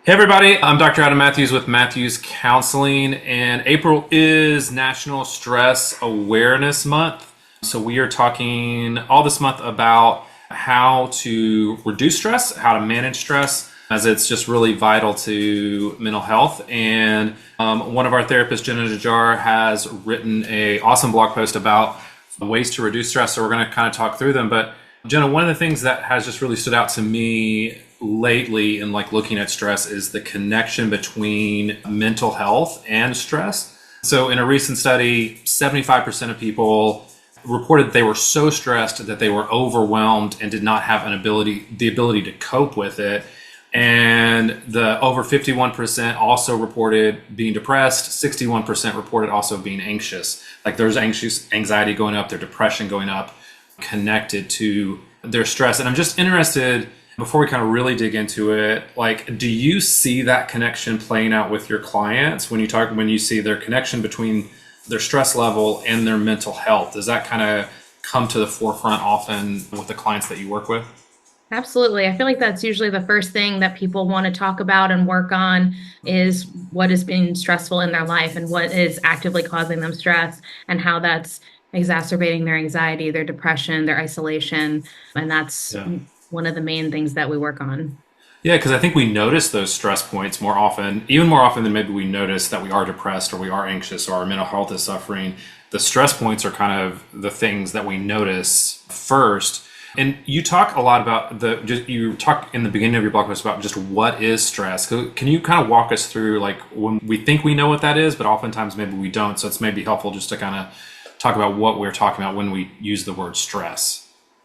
Hey everybody, I'm Dr. Adam Mathews with Mathews Counseling, and April is National Stress Awareness Month. So we are talking all this month about how to reduce stress, how to manage stress, as it's just really vital to mental health. And one of our therapists, Jenna Najjar, has written a awesome blog post about ways to reduce stress. So we're going to kind of talk through them. But Jenna, one of the things that has just really stood out to me lately in like looking at stress is the connection between mental health and stress. So in a recent study, 75% of people reported that they were so stressed that they were overwhelmed and did not have the ability to cope with it. And the over 51% also reported being depressed. 61% reported also being anxious. Like there's anxiety going up, their depression going up, connected to their stress. And I'm just interested, before we kind of really dig into it, like, do you see that connection playing out with your clients when you see their connection between their stress level and their mental health? Does that kind of come to the forefront often with the clients that you work with? Absolutely. I feel like that's usually the first thing that people want to talk about and work on is what has been stressful in their life and what is actively causing them stress and how that's exacerbating their anxiety, their depression, their isolation. And that's Yeah. one of the main things that we work on. Yeah, because I think we notice those stress points more often, even more often than maybe we notice that we are depressed or we are anxious or our mental health is suffering. The stress points are kind of the things that we notice first. And you talk a lot about you talk in the beginning of your blog post about just what is stress. Can you kind of walk us through like when we think we know what that is, but oftentimes maybe we don't. So it's maybe helpful just to kind of talk about what we're talking about when we use the word stress.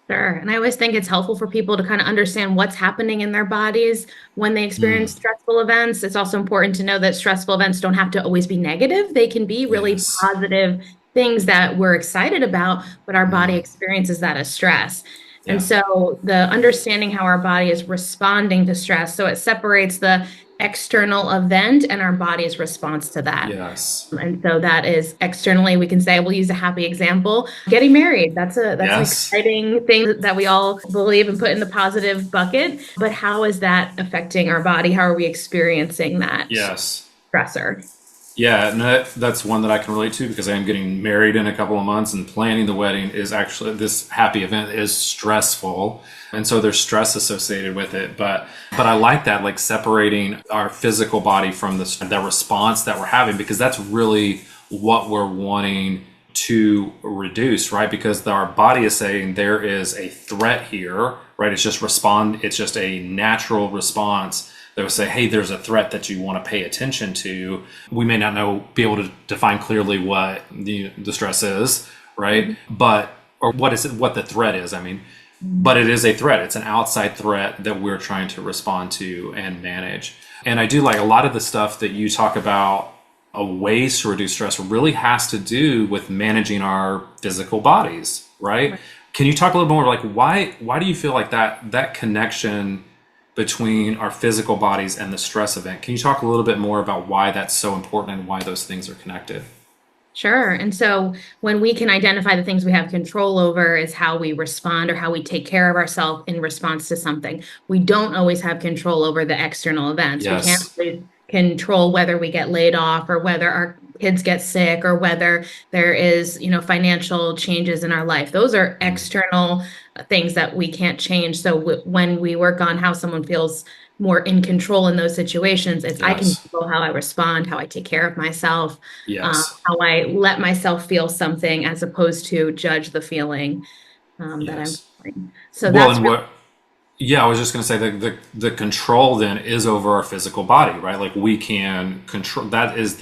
Sure. And I always think it's helpful for people to kind of understand what's happening in their bodies when they experience Mm, stressful events. It's also important to know that stressful events don't have to always be negative. They can be really yes. positive things that we're excited about, but our body Mm, experiences that as stress. And yeah. so the understanding how our body is responding to stress, so it separates the external event and our body's response to that. Yes. And so that is externally, we can say, we'll use a happy example. Getting married, that's an Yes. exciting thing that we all believe and put in the positive bucket. But how is that affecting our body? How are we experiencing that Yes. stressor? Yeah, and that's one that I can relate to because I am getting married in a couple of months, and planning the wedding is actually, this happy event is stressful. And so there's stress associated with it. But I like that, like separating our physical body from that response that we're having, because that's really what we're wanting to reduce, right? Because our body is saying there is a threat here, right? It's just a natural response that would say, hey, there's a threat that you want to pay attention to. We may not be able to define clearly what the stress is, right? But, or what the threat is, I mean, but it is a threat. It's an outside threat that we're trying to respond to and manage. And I do like a lot of the stuff that you talk about, ways to reduce stress really has to do with managing our physical bodies, right? Can you talk a little more like why do you feel like that connection between our physical bodies and the stress event? Can you talk a little bit more about why that's so important and why those things are connected? Sure. And so when we can identify the things we have control over is how we respond or how we take care of ourselves in response to something. We don't always have control over the external events. We can't Yes. always control whether we get laid off or whether our kids get sick or whether there is, financial changes in our life. Those are external things that we can't change. So when we work on how someone feels more in control in those situations, it's I can Yes. control how I respond, how I take care of myself, Yes. how I let myself feel something as opposed to judge the feeling that I'm Yes. feeling. So Well, that's and really, what Yeah, I was just going to say that the control then is over our physical body, right? Like we can control, that is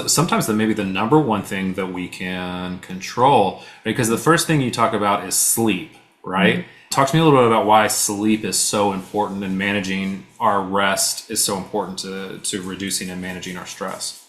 sometimes maybe the number one thing that we can control, because the first thing you talk about is sleep, right? Talk to me a little bit about why sleep is so important and managing our rest is so important to reducing and managing our stress.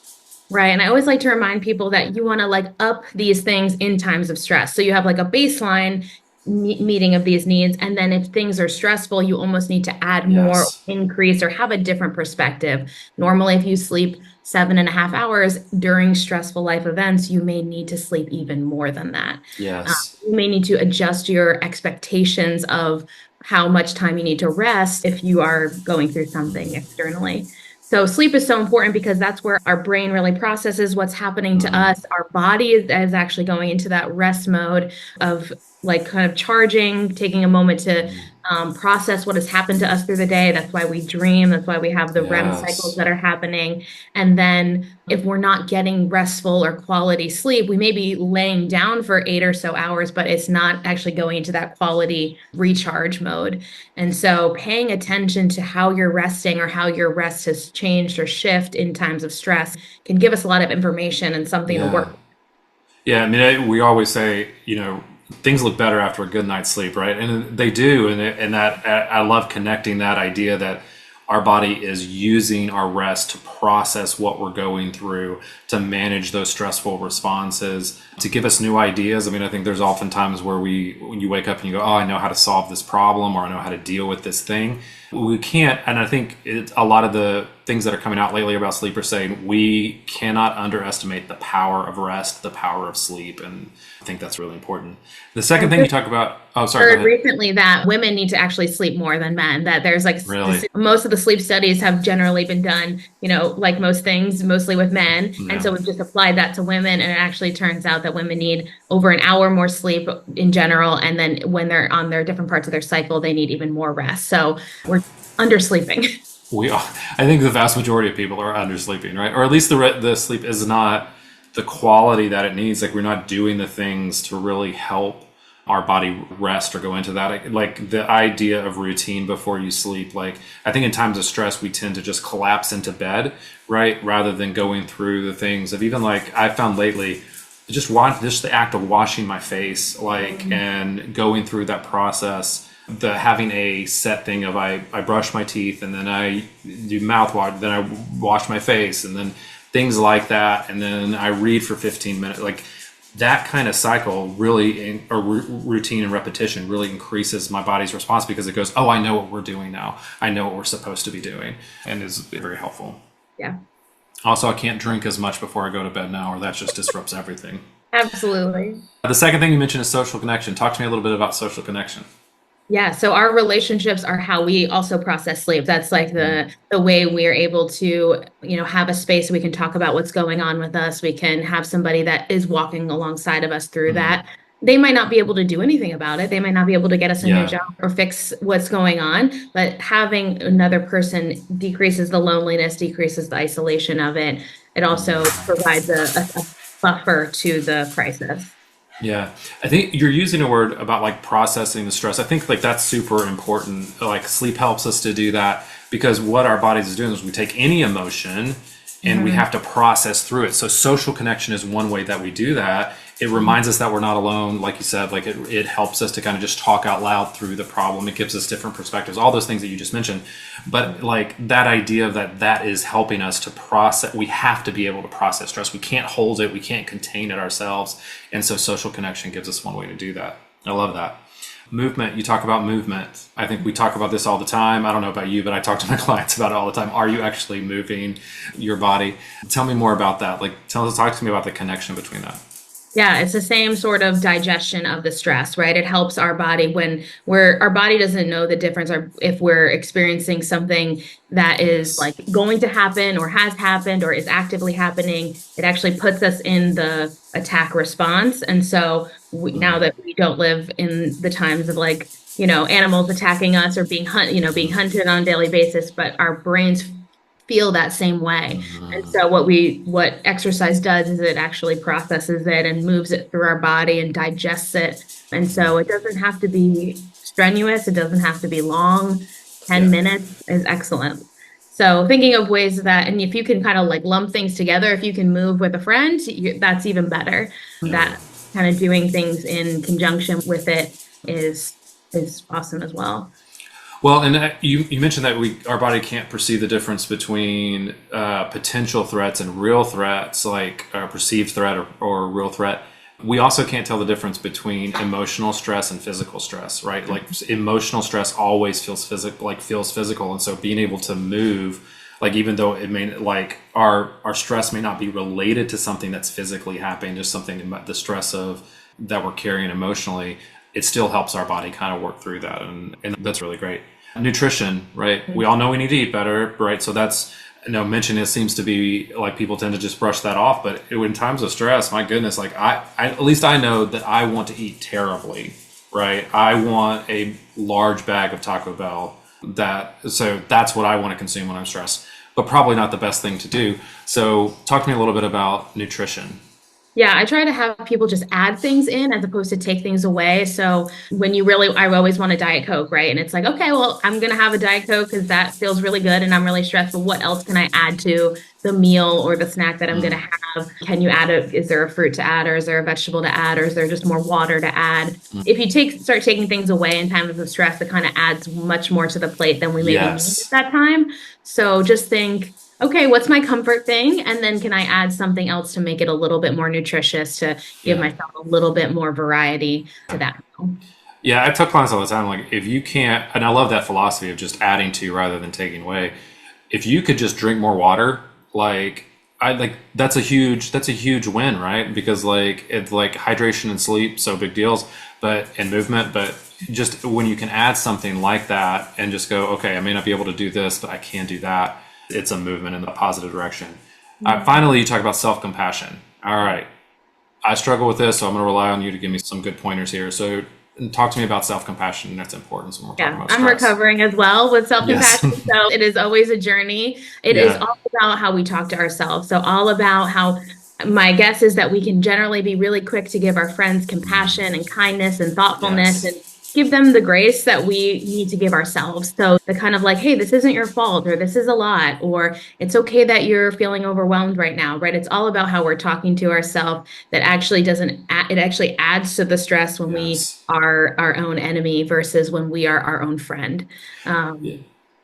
right. And I always like to remind people that you want to like up these things in times of stress. So you have like a baseline meeting of these needs. And then if things are stressful, you almost need to add more, Yes. increase, or have a different perspective. Normally, if you sleep 7.5 hours during stressful life events, you may need to sleep even more than that. Yes. You may need to adjust your expectations of how much time you need to rest if you are going through something externally. So sleep is so important because that's where our brain really processes what's happening to Mhm. us. Our body is actually going into that rest mode of like kind of charging, taking a moment to process what has happened to us through the day. That's why we dream. That's why we have the REM cycles Yes. that are happening. And then if we're not getting restful or quality sleep, we may be laying down for 8 or so hours, but it's not actually going into that quality recharge mode. And so paying attention to how you're resting or how your rest has changed or shift in times of stress can give us a lot of information and something to Yeah. work with. Yeah, I mean, we always say, things look better after a good night's sleep, right? And they do, and that I love connecting that idea that our body is using our rest to process what we're going through, to manage those stressful responses, to give us new ideas. I mean, I think there's often times where when you wake up and you go, oh, I know how to solve this problem, or I know how to deal with this thing. We can't, and I think a lot of the things that are coming out lately about sleep are saying we cannot underestimate the power of rest, the power of sleep, and I think that's really important. The second thing you talk about, oh, sorry, go Heard ahead. recently that women need to actually sleep more than men, that there's like Really? most of the sleep studies have generally been done, like most things, mostly with men. And Yeah. so we've just applied that to women. And it actually turns out that women need over an hour more sleep in general. And then when they're on their different parts of their cycle, they need even more rest. So we're undersleeping. We are, I think the vast majority of people are undersleeping, right? Or at least the sleep is not the quality that it needs. Like we're not doing the things to really help our body rest or go into that. Like the idea of routine before you sleep. Like I think in times of stress, we tend to just collapse into bed, right? Rather than going through the things of even like I found lately, just the act of washing my face, like, and going through that process, the having a set thing of I brush my teeth and then I do mouthwash, then I wash my face and then things like that, and then I read for 15 minutes. Like that kind of cycle really, or routine and repetition really increases my body's response because it goes, oh, I know what we're doing now. I know what we're supposed to be doing, and is very helpful. Yeah, Also, I can't drink as much before I go to bed now, or that just disrupts everything. absolutely. The second thing you mentioned is social connection. Talk to me a little bit about social connection. Yeah, so our relationships are how we also process sleep. That's like the way we're able to, have a space we can talk about what's going on with us. We can have somebody that is walking alongside of us through that. They might not be able to do anything about it. They might not be able to get us a new Yeah. job or fix what's going on, but having another person decreases the loneliness, decreases the isolation of it. It also provides a buffer to the crisis. Yeah, I think you're using a word about like processing the stress. I think like that's super important. Like sleep helps us to do that because what our bodies is doing is we take any emotion and we Mhm. have to process through it. So social connection is one way that we do that. It reminds us that we're not alone. Like you said, like it helps us to kind of just talk out loud through the problem. It gives us different perspectives, all those things that you just mentioned. But like that idea of that is helping us to process. We have to be able to process stress. We can't hold it. We can't contain it ourselves. And so social connection gives us one way to do that. I love that. Movement, you talk about movement. I think we talk about this all the time. I don't know about you, but I talk to my clients about it all the time. Are you actually moving your body? Tell me more about that. Like, talk to me about the connection between that. Yeah, it's the same sort of digestion of the stress, right? It helps our body when our body doesn't know the difference or if we're experiencing something that is Yes. like going to happen or has happened or is actively happening. It actually puts us in the attack response. And so now that we don't live in the times of like, animals attacking us or being hunted on a daily basis, but our brains feel that same way. And so what exercise does is it actually processes it and moves it through our body and digests it. And so it doesn't have to be strenuous, it doesn't have to be long. 10 Yeah. minutes is excellent. So thinking of ways that, and if you can kind of like lump things together, if you can move with a friend, that's even better. Yeah. That kind of doing things in conjunction with it is awesome as well. Well, and you mentioned that our body can't perceive the difference between potential threats and real threats, like a perceived threat or a real threat. We also can't tell the difference between emotional stress and physical stress, right? Like emotional stress always feels physical, and so being able to move, like even though it may like our stress may not be related to something that's physically happening, just something the stress of that we're carrying emotionally. it still helps our body kind of work through that. And that's really great. Nutrition, right? We all know we need to eat better, right? So that's, mention it seems to be like people tend to just brush that off. But in times of stress, my goodness, like I at least I know that I want to eat terribly, right? I want a large bag of Taco Bell. So that's what I want to consume when I'm stressed, but probably not the best thing to do. So talk to me a little bit about nutrition. Yeah, I try to have people just add things in as opposed to take things away. So I always want a Diet Coke, right? And it's like, okay, well, I'm going to have a Diet Coke because that feels really good and I'm really stressed. But what else can I add to the meal or the snack that I'm going to have? Can you is there a fruit to add, or is there a vegetable to add, or is there just more water to add? If you start taking things away in times of stress, it kind of adds much more to the plate than we maybe need at that time. So just think, okay, what's my comfort thing? And then can I add something else to make it a little bit more nutritious, to give myself a little bit more variety to that meal? Yeah, I tell clients all the time, like if you can't, and I love that philosophy of just adding to rather than taking away. If you could just drink more water, that's a huge win, right? Because like it's like hydration and sleep, so big deals, and movement, but just when you can add something like that and just go, okay, I may not be able to do this, but I can do that. It's a movement in the positive direction. Finally, you talk about self-compassion. All right, I struggle with this, so I'm going to rely on you to give me some good pointers here. So talk to me about self-compassion. That's important when we're talking about stress. I'm recovering as well with self-compassion. Yes. So it is always a journey. It is all about how we talk to ourselves. So all about how, my guess is that we can generally be really quick to give our friends compassion and kindness and thoughtfulness, and give them the grace that we need to give ourselves. So the kind of like, hey, this isn't your fault, or this is a lot, or it's okay that you're feeling overwhelmed right now, right? It's all about how we're talking to ourselves. That actually it actually adds to the stress when we are our own enemy versus when we are our own friend.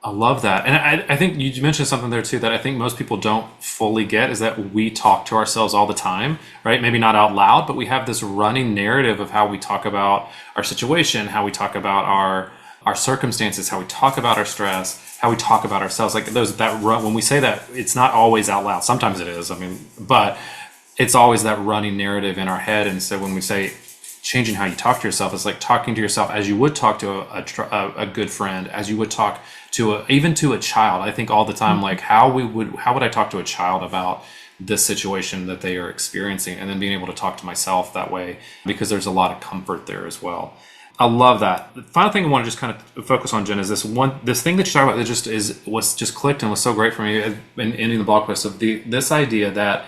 I love that. And I think you mentioned something there too that I think most people don't fully get, is that we talk to ourselves all the time, right? Maybe not out loud, but we have this running narrative of how we talk about our situation, how we talk about our circumstances, how we talk about our stress, how we talk about ourselves. Like when we say that, it's not always out loud. Sometimes it is, but it's always that running narrative in our head. And so when we say changing how you talk to yourself, it's like talking to yourself as you would talk to a good friend, as you would talk to even to a child. I think all the time, like how would I talk to a child about this situation that they are experiencing, and then being able to talk to myself that way, because there's a lot of comfort there as well. I love that. The final thing I want to just kind of focus on, Jen, is this thing that you talk about that was just clicked and was so great for me in ending the blog post, of this idea that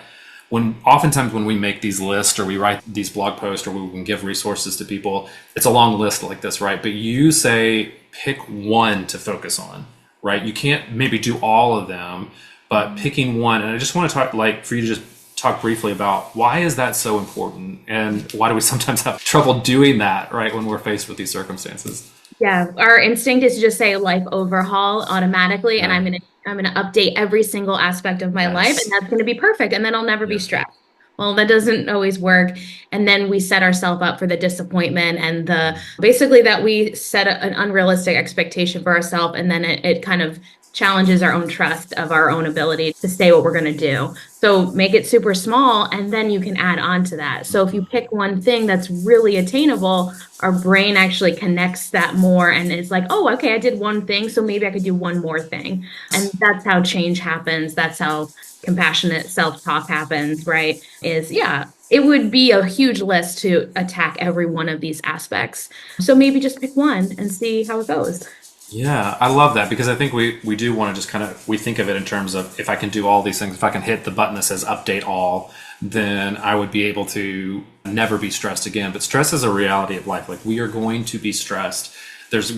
oftentimes when we make these lists or we write these blog posts or we can give resources to people, it's a long list like this, right? But you say pick one to focus on, right? You can't maybe do all of them, but picking one. And I just want to talk, for you to just talk briefly about why is that so important, and why do we sometimes have trouble doing that, right, when we're faced with these circumstances? Yeah, our instinct is to just say life overhaul automatically, and I'm gonna update every single aspect of my life, and that's gonna be perfect, and then I'll never be stressed. Well, that doesn't always work. And then we set ourselves up for the disappointment and basically that we set an unrealistic expectation for ourselves, and then it kind of challenges our own trust of our own ability to say what we're going to do. So make it super small, and then you can add on to that. So if you pick one thing that's really attainable, our brain actually connects that more, and it's like, oh, okay, I did one thing, so maybe I could do one more thing. And that's how change happens. That's how compassionate self-talk happens, right? It would be a huge list to attack every one of these aspects. So maybe just pick one and see how it goes. Yeah, I love that, because I think we do want to just we think of it in terms of, if I can do all these things, if I can hit the button that says update all, then I would be able to never be stressed again. But stress is a reality of life. Like, we are going to be stressed.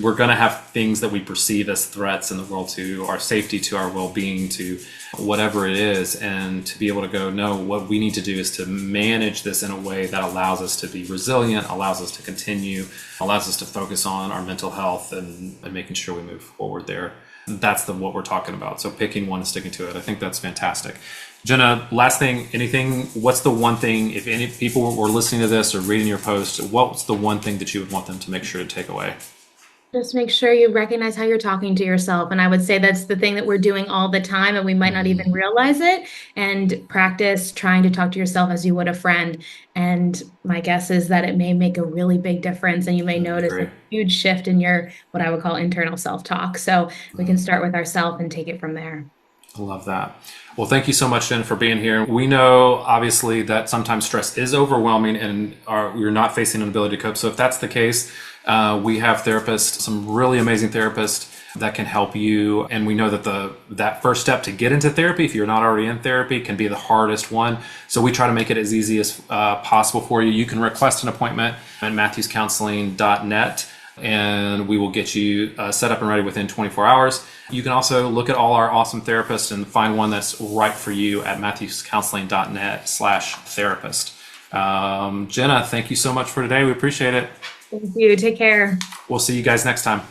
We're going to have things that we perceive as threats in the world, to our safety, to our well-being, to whatever it is. And to be able to go, no, what we need to do is to manage this in a way that allows us to be resilient, allows us to continue, allows us to focus on our mental health and making sure we move forward there. That's what we're talking about. So picking one and sticking to it, I think that's fantastic. Jenna, last thing, what's the one thing, if any people were listening to this or reading your post, what's the one thing that you would want them to make sure to take away? Just make sure you recognize how you're talking to yourself. And I would say that's the thing that we're doing all the time, and we might not even realize it. And practice trying to talk to yourself as you would a friend. And my guess is that it may make a really big difference, and you may notice a Great. huge shift in your, what I would call internal self-talk. So we can start with ourselves and take it from there. I love that. Well, thank you so much, Jen, for being here. We know, obviously, that sometimes stress is overwhelming and you're not facing an ability to cope. So if that's the case, we have therapists, some really amazing therapists that can help you. And we know that that first step to get into therapy, if you're not already in therapy, can be the hardest one. So we try to make it as easy as possible for you. You can request an appointment at mathewscounseling.net. And we will get you set up and ready within 24 hours. You can also look at all our awesome therapists and find one that's right for you at mathewscounseling.net/therapist. Jenna, thank you so much for today. We appreciate it. Thank you. Take care. We'll see you guys next time.